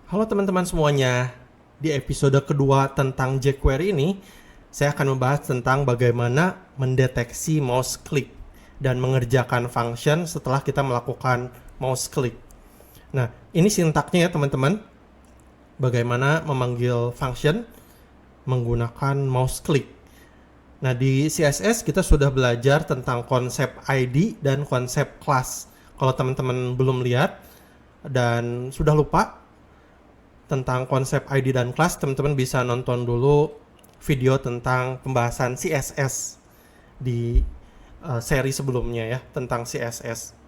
Halo teman-teman semuanya, di episode kedua tentang jQuery ini, saya akan membahas tentang bagaimana mendeteksi mouse click dan mengerjakan function setelah kita melakukan mouse click. Nah, ini sintaknya ya teman-teman, bagaimana memanggil function menggunakan mouse click. Nah, di CSS kita sudah belajar tentang konsep ID dan konsep class. Kalau teman-teman belum lihat dan sudah lupa tentang konsep ID dan class, teman-teman bisa nonton dulu video tentang pembahasan CSS di seri sebelumnya ya, tentang CSS.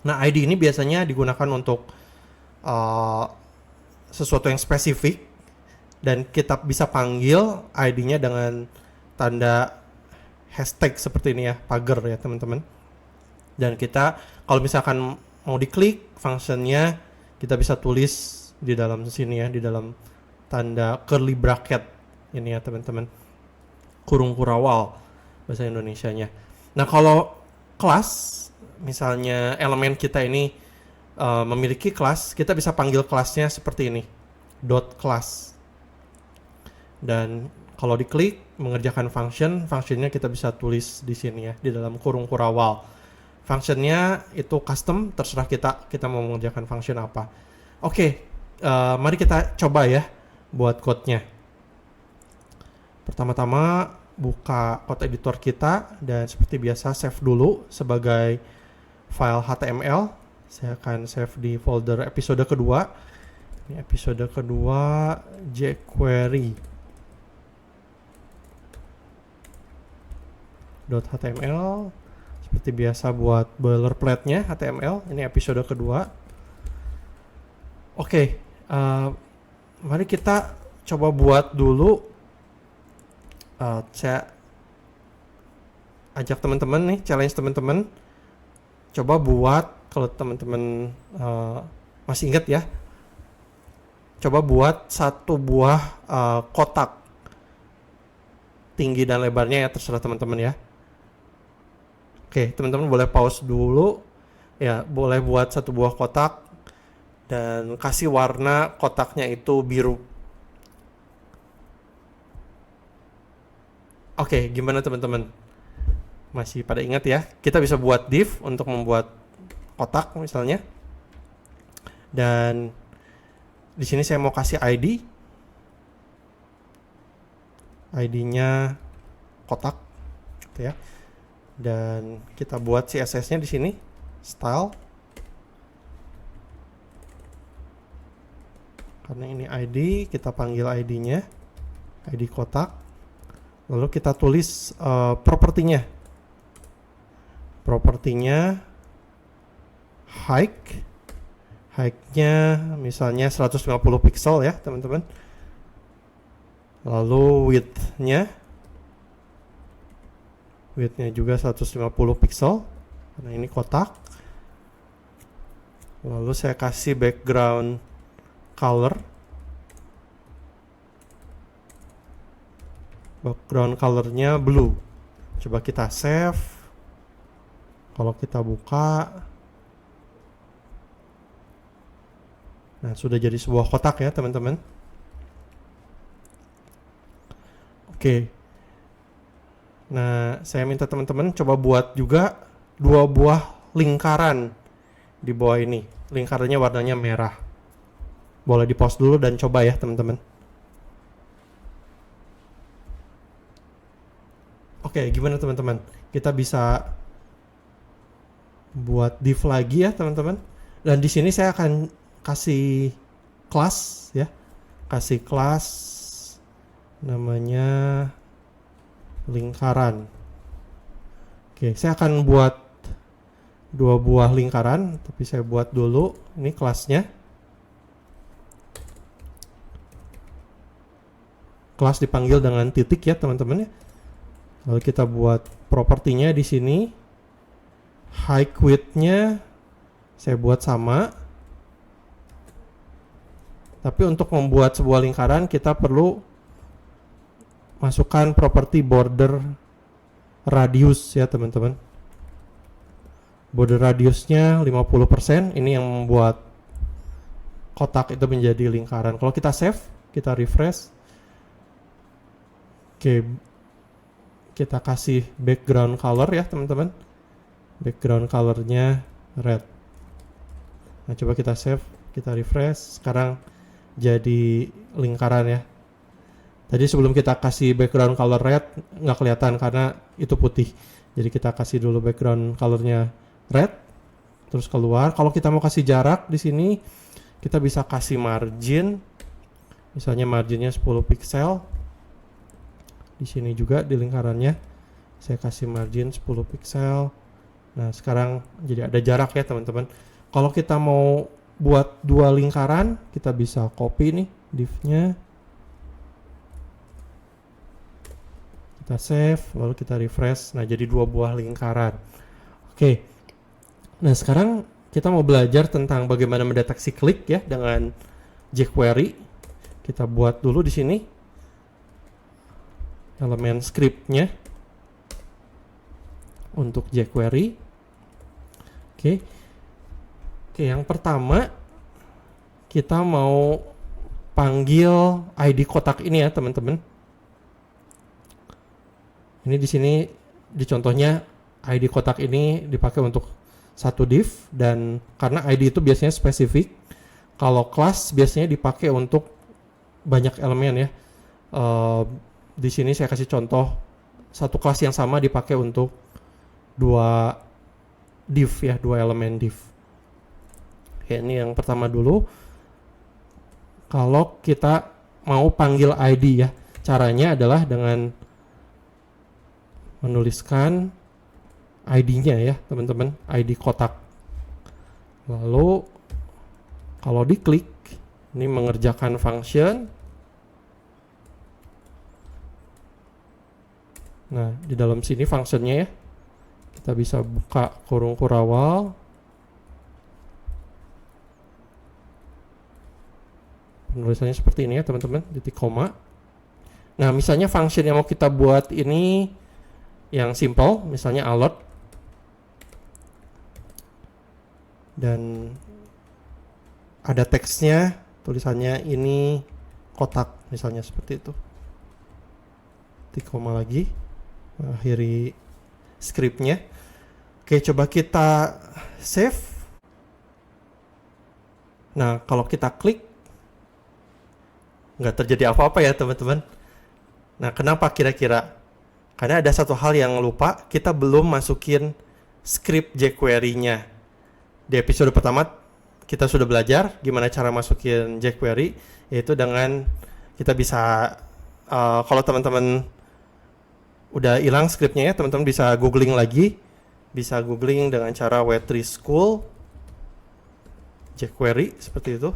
Nah, ID ini biasanya digunakan untuk uh, sesuatu yang spesifik, dan kita bisa panggil ID-nya dengan tanda hashtag seperti ini ya, pagar ya teman-teman. Dan kita kalau misalkan mau diklik functionnya, kita bisa tulis di dalam sini ya, di dalam tanda curly bracket ini ya teman-teman, kurung kurawal bahasa Indonesianya. Nah, kalau kelas, misalnya elemen kita ini memiliki kelas, kita bisa panggil kelasnya seperti ini, dot class. Dan kalau diklik mengerjakan functionnya kita bisa tulis di sini ya, di dalam kurung kurawal. Functionnya itu custom, terserah kita mau mengerjakan function apa. Oke, mari kita coba ya buat code-nya. Pertama-tama buka code editor kita, dan seperti biasa save dulu sebagai file HTML. Saya akan save di folder episode kedua. Ini episode kedua jQuery .html. Seperti biasa buat boilerplate-nya HTML. Ini episode kedua. Oke, mari kita coba buat dulu. Saya ajak teman-teman nih, challenge teman-teman, coba buat, kalau teman-teman masih ingat ya, coba buat satu buah kotak, tinggi dan lebarnya ya terserah teman-teman ya. Oke, teman-teman boleh pause dulu ya, boleh buat satu buah kotak dan kasih warna kotaknya itu biru. Oke, gimana teman-teman? Masih pada ingat ya? Kita bisa buat div untuk membuat kotak misalnya. Dan di sini saya mau kasih ID. ID-nya kotak gitu ya. Dan kita buat CSS-nya di sini, style. Karena ini ID, kita panggil ID-nya, ID kotak. Lalu kita tulis propertinya. Propertinya height-nya misalnya 150 pixel ya teman-teman. Lalu width-nya juga 150 pixel karena ini kotak. Lalu saya kasih background color. Background colornya blue. Coba kita save. Kalau kita buka, nah sudah jadi sebuah kotak ya teman-teman. Oke. Nah, saya minta teman-teman coba buat juga dua buah lingkaran di bawah ini. Lingkarannya warnanya merah. Boleh di pause dulu dan coba ya teman-teman. Oke, gimana teman-teman? Kita bisa buat div lagi ya teman-teman. Dan di sini saya akan kasih kelas ya. Kasih kelas namanya lingkaran. Oke, saya akan buat dua buah lingkaran, tapi saya buat dulu ini kelasnya. Kelas dipanggil dengan titik ya teman-teman ya. Lalu kita buat propertinya di sini. Height width-nya saya buat sama. Tapi untuk membuat sebuah lingkaran kita perlu masukkan properti border radius ya teman-teman. Border radiusnya 50%. Ini yang membuat kotak itu menjadi lingkaran. Kalau kita save, kita refresh. Oke, kita kasih background color ya teman-teman. Background colornya red. Nah, coba kita save, kita refresh. Sekarang jadi lingkaran ya. Tadi sebelum kita kasih background color red nggak kelihatan karena itu putih. Jadi kita kasih dulu background colornya red, terus keluar. Kalau kita mau kasih jarak di sini, kita bisa kasih margin. Misalnya marginnya 10 pixel. Di sini juga di lingkarannya saya kasih margin 10 pixel. Nah, sekarang jadi ada jarak ya teman-teman. Kalau kita mau buat dua lingkaran, kita bisa copy nih div-nya. Kita save, lalu kita refresh. Nah, jadi dua buah lingkaran. Oke. Nah, sekarang kita mau belajar tentang bagaimana mendeteksi klik ya dengan jQuery. Kita buat dulu di sini elemen scriptnya untuk jQuery. Oke. Oke, yang pertama kita mau panggil ID kotak ini ya, teman-teman. Ini di sini di contohnya ID kotak ini dipakai untuk satu div, dan karena ID itu biasanya spesifik. Kalau kelas biasanya dipakai untuk banyak elemen ya. Di sini saya kasih contoh satu kelas yang sama dipakai untuk dua div ya, dua elemen div. Oke, ini yang pertama dulu. Kalau kita mau panggil ID ya, caranya adalah dengan menuliskan ID-nya ya teman-teman, ID kotak. Lalu kalau diklik, ini mengerjakan function. Nah, di dalam sini functionnya ya, kita bisa buka kurung kurawal. Penulisannya seperti ini ya teman-teman, titik koma. Nah, misalnya function yang mau kita buat ini yang simple, misalnya alert, dan ada teksnya, tulisannya ini kotak, misalnya seperti itu. Titik koma lagi, akhiri scriptnya. Oke, coba kita save. Nah, kalau kita klik, nggak terjadi apa-apa ya teman-teman. Nah, kenapa kira-kira? Karena ada satu hal yang lupa, kita belum masukin script jQuery-nya. Di episode pertama kita sudah belajar gimana cara masukin jQuery, yaitu dengan kita bisa kalau teman-teman udah hilang scriptnya ya, teman-teman bisa googling lagi, bisa googling dengan cara W3 School jQuery seperti itu.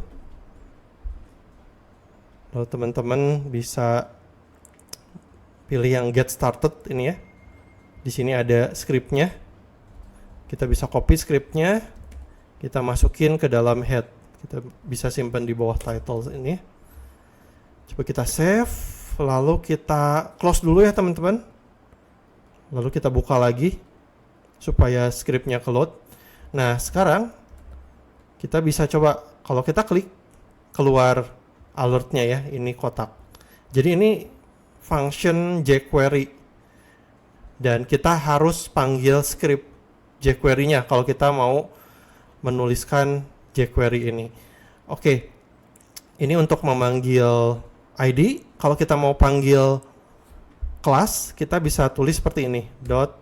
Lalu teman-teman bisa pilih yang get started ini ya. Di sini ada scriptnya. Kita bisa copy scriptnya, kita masukin ke dalam head. Kita bisa simpan di bawah title ini. Coba kita save, lalu kita close dulu ya teman-teman. Lalu kita buka lagi supaya scriptnya ke-load. Nah, sekarang kita bisa coba, kalau kita klik, keluar alertnya ya, ini kotak. Jadi ini function jQuery, dan kita harus panggil script jQuery-nya kalau kita mau menuliskan jQuery ini. Oke, ini untuk memanggil ID. Kalau kita mau panggil kelas, kita bisa tulis seperti ini, dot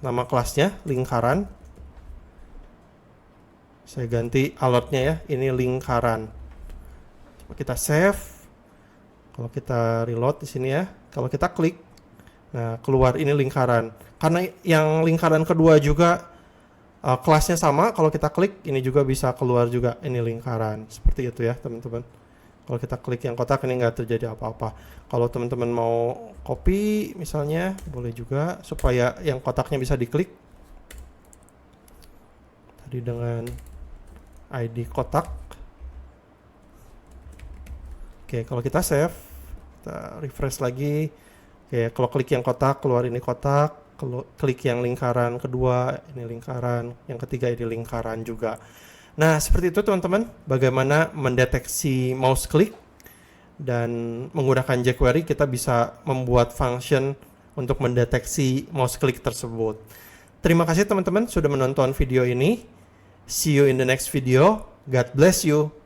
nama kelasnya lingkaran. Saya ganti alertnya ya, ini lingkaran. Coba kita save. Kalau kita reload di sini ya, kalau kita klik, nah keluar ini lingkaran. Karena yang lingkaran kedua juga kelasnya sama, kalau kita klik ini juga bisa keluar juga ini lingkaran. Seperti itu ya teman-teman. Kalau kita klik yang kotak ini nggak terjadi apa-apa. Kalau teman-teman mau copy misalnya, boleh juga supaya yang kotaknya bisa diklik. Tadi dengan ID kotak. Oke, kalau kita save, kita refresh lagi. Oke, kalau klik yang kotak, keluar ini kotak. Klik yang lingkaran kedua, ini lingkaran. Yang ketiga ini lingkaran juga. Nah, seperti itu teman-teman, bagaimana mendeteksi mouse click, dan menggunakan jQuery kita bisa membuat function untuk mendeteksi mouse click tersebut. Terima kasih teman-teman sudah menonton video ini. See you in the next video. God bless you.